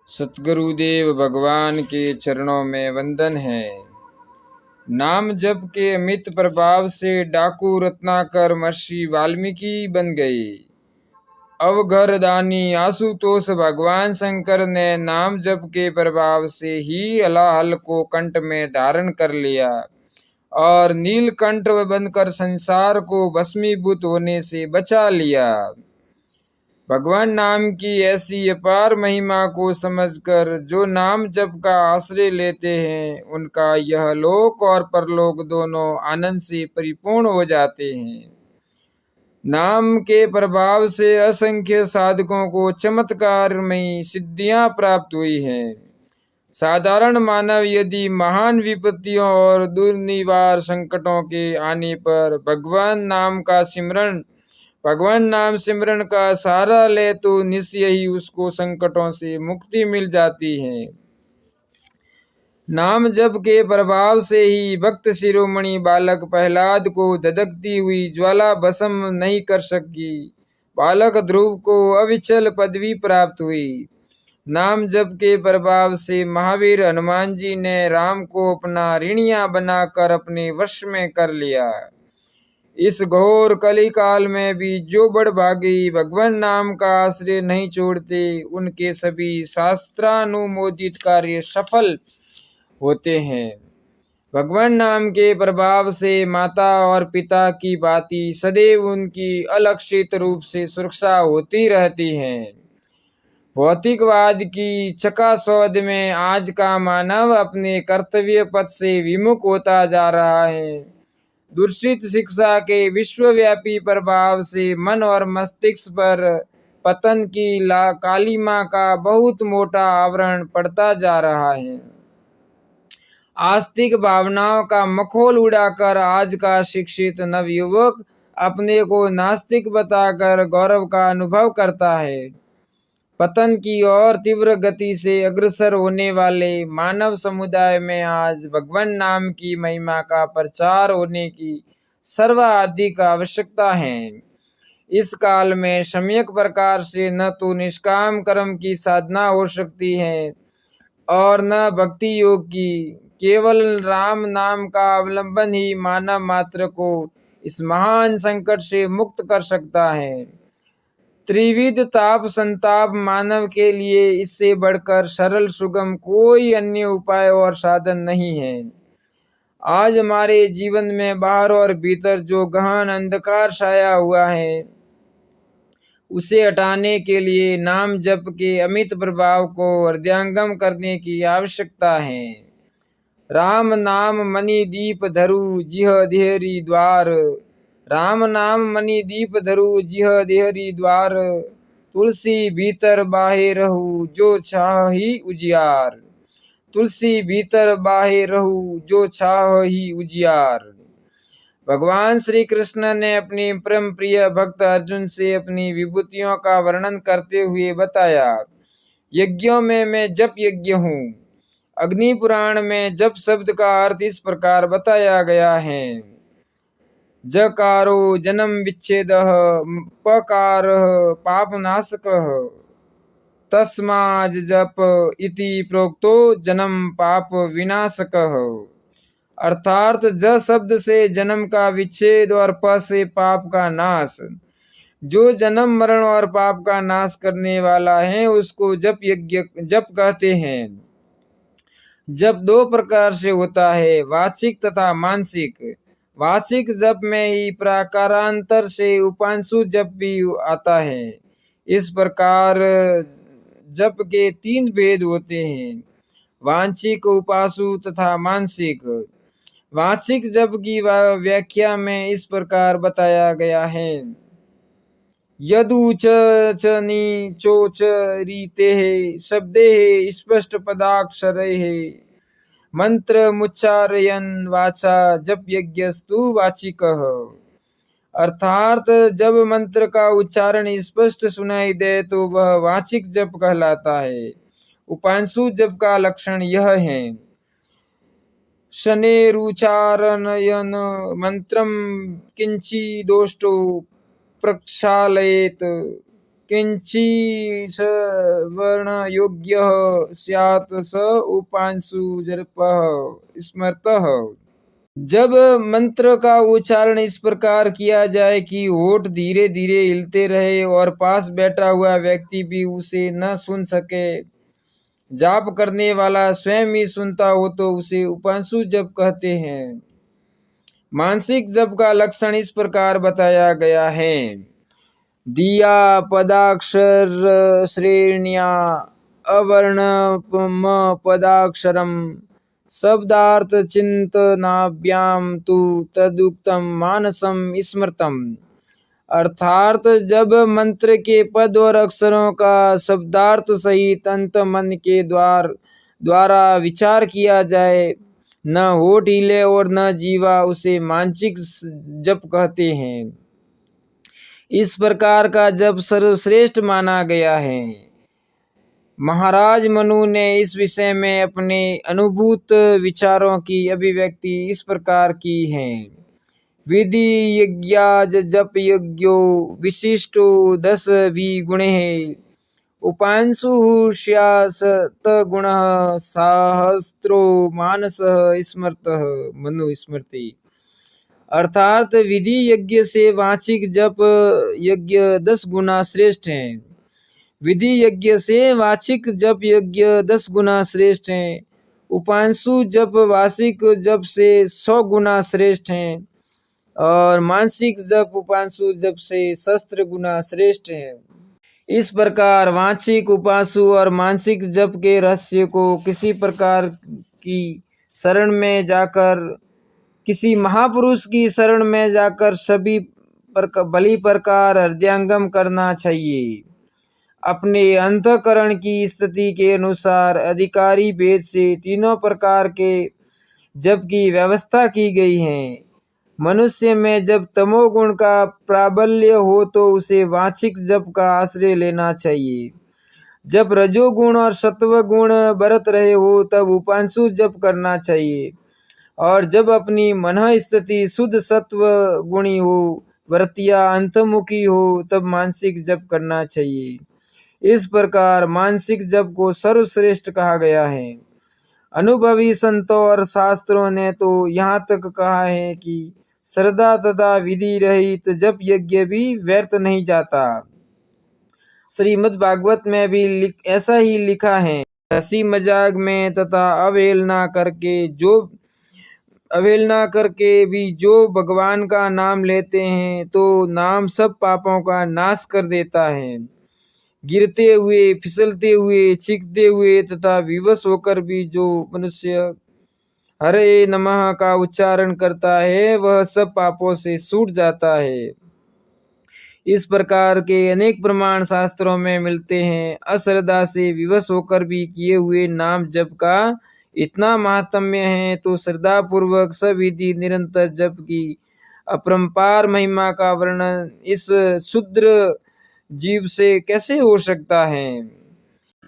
सतगुरुदेव भगवान के चरणों में वंदन है। नाम जप के अमित प्रभाव से डाकू रत्नाकर महर्षि वाल्मीकि बन गए। अवघरदानी आशुतोष भगवान शंकर ने नाम जप के प्रभाव से ही हलाहल को कंठ में धारण कर लिया और नीलकंठ बनकर संसार को भस्मीभूत होने से बचा लिया। भगवान नाम की ऐसी अपार महिमा को समझकर जो नाम जप का आश्रय लेते हैं उनका यह लोक और परलोक दोनों आनंद से परिपूर्ण हो जाते हैं। नाम के प्रभाव से असंख्य साधकों को चमत्कारमयी सिद्धियां प्राप्त हुई हैं। साधारण मानव यदि महान विपत्तियों और दुर्निवार संकटों के आने पर भगवान नाम सिमरन का सहारा ले तो निश्चय ही उसको संकटों से मुक्ति मिल जाती है। नाम जप के प्रभाव से ही भक्त शिरोमणि बालक प्रहलाद को धधकती हुई ज्वाला भस्म नहीं कर सकी। बालक ध्रुव को अविचल पदवी प्राप्त हुई। नाम जप के प्रभाव से महावीर हनुमान जी ने राम को अपना ऋणिया बनाकर अपने वश में कर लिया। इस घोर कली काल में भी जो बड़भागी भगवान नाम का आश्रय नहीं छोड़ते उनके सभी शास्त्रानुमोदित कार्य सफल होते हैं। भगवान नाम के प्रभाव से माता और पिता की भांति सदैव उनकी अलक्षित रूप से सुरक्षा होती रहती है। भौतिकवाद की चकासौद में आज का मानव अपने कर्तव्य पथ से विमुख होता जा रहा है। दूषित शिक्षा के विश्वव्यापी प्रभाव से मन और मस्तिष्क पर पतन की कालिमा का बहुत मोटा आवरण पड़ता जा रहा है। आस्तिक भावनाओं का मखौल उड़ाकर आज का शिक्षित नवयुवक अपने को नास्तिक बताकर गौरव का अनुभव करता है। पतन की ओर तीव्र गति से अग्रसर होने वाले मानव समुदाय में आज भगवान नाम की महिमा का प्रचार होने की सर्वाधिक आवश्यकता है। इस काल में सम्यक प्रकार से न तो निष्काम कर्म की साधना हो सकती है और न भक्ति योग की। केवल राम नाम का अवलंबन ही मानव मात्र को इस महान संकट से मुक्त कर सकता है। त्रिविध ताप संताप मानव के लिए इससे बढ़कर सरल सुगम कोई अन्य उपाय और साधन नहीं है। आज हमारे जीवन में बाहर और भीतर जो गहन अंधकार छाया हुआ है उसे हटाने के लिए नाम जप के अमित प्रभाव को हृदयंगम करने की आवश्यकता है। राम नाम मणि दीप धरु जिह देहरी द्वार। राम नाम मणि दीप धरु जिह देहरी द्वार। तुलसी भीतर बाहे रहू जो चाही उजियार। तुलसी भीतर बाहे रहू जो चाही उजियार। भगवान श्री कृष्ण ने अपनी परम प्रिय भक्त अर्जुन से अपनी विभूतियों का वर्णन करते हुए बताया, यज्ञों में मैं जप यज्ञ हूँ। अग्नि पुराण में जप शब्द का अर्थ इस प्रकार बताया गया है, जकारो जन्म विच्छेदः पकारः पापनाशकः तस्माज जप इति प्रोक्तो जन्म पाप विनाशकः। अर्थात ज शब्द से जन्म का विच्छेद और प से पाप का नाश। जो जन्म मरण और पाप का नाश करने वाला है उसको जप कहते हैं। जप दो प्रकार से होता है, वाचिक तथा मानसिक। वाचिक जप में ही प्राकारांतर से उपांशु जप भी आता है। इस प्रकार जप के तीन भेद होते हैं, वांछिक, उपासु तथा मानसिक। वाचिक जप की व्याख्या में इस प्रकार बताया गया है, यदुच च नी चोच रीते शब्दे स्पष्ट पदाक्षरे मंत्र मुच्चारयन वाचा जप यज्ञस्तु वाचिकः। अर्थात जब मंत्र का उच्चारण स्पष्ट सुनाई दे तो वह वाचिक जप कहलाता है। उपांशु जप का लक्षण यह है, शनेरुचारणयन मंत्रम किंची दोष्टो प्रक्षालयेत किंचित् वर्णयोग्यः स्यात् स उपांशुजल्पः स्मृतः। जब मंत्र का उच्चारण इस प्रकार किया जाए कि होठ धीरे धीरे हिलते रहे और पास बैठा हुआ व्यक्ति भी उसे न सुन सके, जाप करने वाला स्वयं ही सुनता हो, तो उसे उपांशु जप कहते हैं। मानसिक जप का लक्षण इस प्रकार बताया गया है। दिया पदाक्षर श्रेण्या अवर्णम पदाक्षरम शब्दार्थ चिंतनाभ्याम तु तदुक्तम मानसम स्मृतम। अर्थात जब मंत्र के पद और अक्षरों का शब्दार्थ सहित अंत मन के द्वारा विचार किया जाए, न होठ हिले और न जीवा, उसे मानसिक जप कहते हैं। इस प्रकार का जप सर्वश्रेष्ठ माना गया है। महाराज मनु ने इस विषय में अपने अनुभूत विचारों की अभिव्यक्ति इस प्रकार की है। विधि यज्ञाज जप यज्ञो विशिष्टो 10 विगुणे उपांशु स्यात् गुणः सहस्रो मानसः स्मृतः मनुस्मृति। अर्थात विधि यज्ञ से वाचिक जप यज्ञ 10 गुना श्रेष्ठ है। विधि यज्ञ से वाचिक जप यज्ञ 10 गुना श्रेष्ठ है। उपांशु जप वाचिक जप से 100 गुना श्रेष्ठ है और मानसिक जप उपांशु जप से सहस्त्र गुना श्रेष्ठ है। इस प्रकार वाचिक, उपांशु और मानसिक जप के रहस्य को किसी प्रकार की शरण में जाकर, किसी महापुरुष की शरण में जाकर सभी भली प्रकार हृदयंगम करना चाहिए। अपने अंतःकरण की स्थिति के अनुसार अधिकारी भेद से तीनों प्रकार के जप की व्यवस्था की गई है। मनुष्य में जब तमोगुण का प्राबल्य हो तो उसे वाचिक जप का आश्रय लेना चाहिए। जब रजोगुण और सत्व गुण बरत रहे हो तब उपांशु जप करना चाहिए, और जब अपनी मन स्थिति शुद्ध सत्व गुणी हो, वृत्तियां अंतर्मुखी हो, तब मानसिक जप करना चाहिए। इस प्रकार मानसिक जप को सर्वश्रेष्ठ कहा गया है। अनुभवी संतों और शास्त्रों ने तो यहाँ तक कहा है कि श्रद्धा तथा विधि रहित जप यज्ञ भी व्यर्थ नहीं जाता। श्रीमद् भागवत में भी ऐसा ही लिखा है। हंसी मजाक में तथा अवहेलना करके भी जो भगवान का नाम लेते हैं तो नाम सब पापों का नाश कर देता है। गिरते हुए, फिसलते हुए, चीखते हुए तथा विवश होकर भी जो मनुष्य हरे नमः का उच्चारण करता है वह सब पापों से छूट जाता है। इस प्रकार के अनेक प्रमाण शास्त्रों में मिलते हैं। अश्रद्धा से विवश होकर भी किए हुए नाम जप का इतना महात्म्य है तो श्रद्धा पूर्वक सविधि निरंतर जप की अपरंपार महिमा का वर्णन इस शूद्र जीव से कैसे हो सकता है।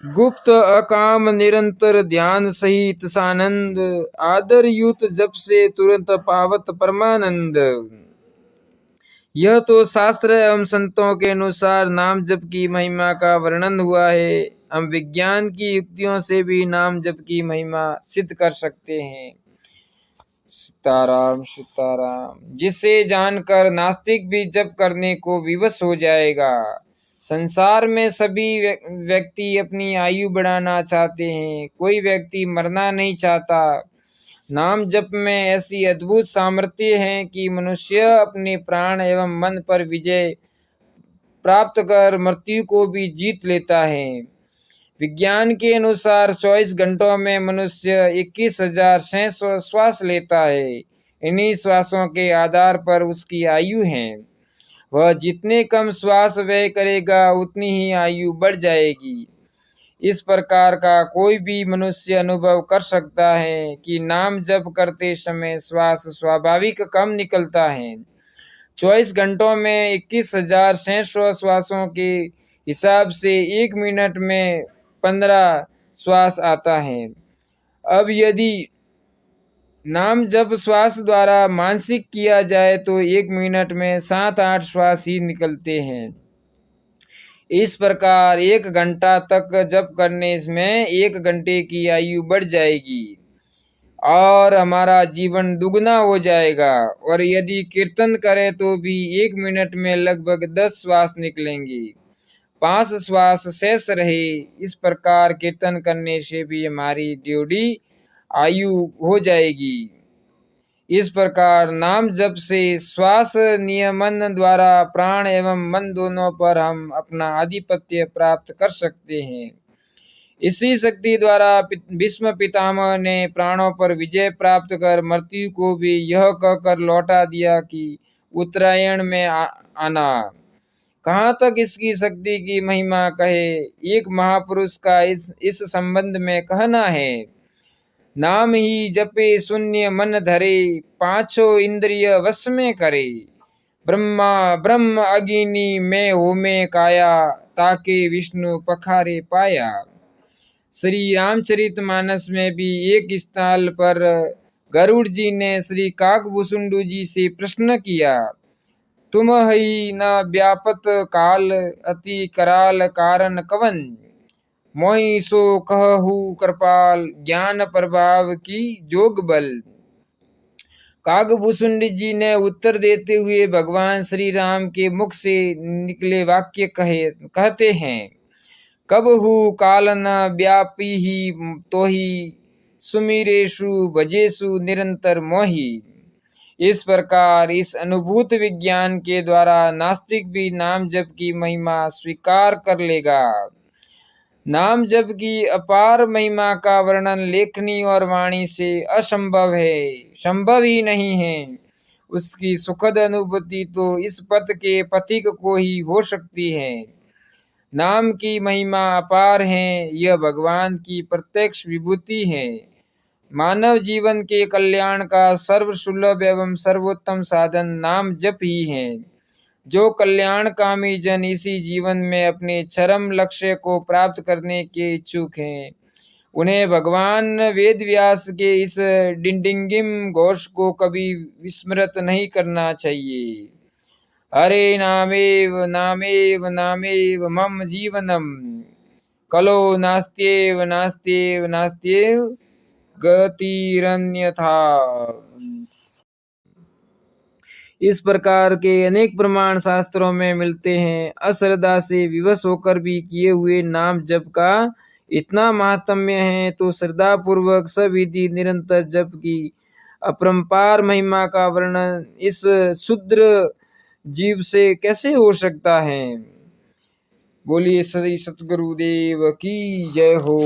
गुप्त अकाम निरंतर ध्यान सहित सानंद आदर युत जप से तुरंत पावत परमानंद। यह तो शास्त्र एवं संतों के अनुसार नाम जप की महिमा का वर्णन हुआ है। हम विज्ञान की युक्तियों से भी नाम जप की महिमा सिद्ध कर सकते हैं। सीताराम सीताराम। जिसे जानकर नास्तिक भी जप करने को विवश हो जाएगा। संसार में सभी व्यक्ति अपनी आयु बढ़ाना चाहते हैं, कोई व्यक्ति मरना नहीं चाहता। नाम जप में ऐसी अद्भुत सामर्थ्य है कि मनुष्य अपने प्राण एवं मन पर विजय प्राप्त कर मृत्यु को भी जीत लेता है। विज्ञान के अनुसार 24 घंटों में मनुष्य 21,600 श्वास लेता है। इन्हीं श्वासों के आधार पर उसकी आयु है। वह जितने कम श्वास व्यय करेगा उतनी ही आयु बढ़ जाएगी। इस प्रकार का कोई भी मनुष्य अनुभव कर सकता है कि नाम जप करते समय श्वास स्वाभाविक कम निकलता है। 24 घंटों में 21,600 श्वासों के हिसाब से 1 मिनट में 15 श्वास आता है। अब यदि नाम जप श्वास द्वारा मानसिक किया जाए तो 1 मिनट में 7-8 श्वास ही निकलते हैं। इस प्रकार 1 घंटा तक जप करने में 1 घंटे की आयु बढ़ जाएगी और हमारा जीवन दुगना हो जाएगा। और यदि कीर्तन करें तो भी 1 मिनट में लगभग 10 श्वास निकलेंगे, 5 श्वास शेष रहे। इस प्रकार कीर्तन करने से भी हमारी ड्यूटी आयु हो जाएगी। इस प्रकार नाम जप से श्वास नियमन द्वारा प्राण एवं मन दोनों पर हम अपना आधिपत्य प्राप्त कर सकते हैं। इसी शक्ति द्वारा भीष्म पितामह ने प्राणों पर विजय प्राप्त कर मृत्यु को भी यह कहकर लौटा दिया कि उत्तरायण में आना। कहाँ तक इसकी शक्ति की महिमा कहे, एक महापुरुष का इस संबंध में कहना है, नाम ही जपे शून्य मन धरे, पांचों इंद्रिय वश में करे, ब्रह्म अग्नि में होमे काया, ताके विष्णु पखारे पाया। श्री रामचरितमानस में भी एक स्थान पर गरुड़ जी ने श्री काकभूषुंड जी से प्रश्न किया, तुम ही न व्यापत काल, अति कराल कारण कवन, मोहि सो कहु कृपाल, ज्ञान प्रभाव की जोग बल। काकभूषुंड जी ने उत्तर देते हुए भगवान श्री राम के मुख से निकले वाक्य कहते हैं, कबहु काल न व्यापी ही तो ही, सुमिरेशु भजेशु निरंतर मोहि। इस प्रकार इस अनुभूत विज्ञान के द्वारा नास्तिक भी नाम जप की महिमा स्वीकार कर लेगा। नाम जप की अपार महिमा का वर्णन लेखनी और वाणी से असंभव है, संभव ही नहीं है। उसकी सुखद अनुभूति तो इस पथ के पथिक को ही हो सकती है। नाम की महिमा अपार है, यह भगवान की प्रत्यक्ष विभूति है। मानव जीवन के कल्याण का सर्वसुलभ एवं सर्वोत्तम साधन नाम जप ही है। जो कल्याणकामी जन इसी जीवन में अपने चरम लक्ष्य को प्राप्त करने के इच्छुक हैं, उन्हें भगवान वेदव्यास के इस डिंडिंगिम घोष को कभी विस्मृत नहीं करना चाहिए। हरे नामेव नामेव नामेव मम जीवनम, कलो नास्त्येव नास्त्येव नास्त्येव गतिरन्यथा। इस प्रकार के अनेक प्रमाण शास्त्रों में मिलते हैं। अश्रद्धा से विवश होकर भी किए हुए नाम जप का इतना महात्म्य है, तो श्रद्धा पूर्वक सविधि निरंतर जप की अपरंपार महिमा का वर्णन इस शूद्र जीव से कैसे हो सकता है। बोलिए श्री सतगुरुदेव की जय हो।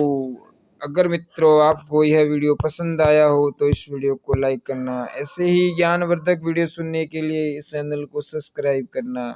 अगर मित्रों आपको यह वीडियो पसंद आया हो तो इस वीडियो को लाइक करना, ऐसे ही ज्ञानवर्धक वीडियो सुनने के लिए इस चैनल को सब्सक्राइब करना।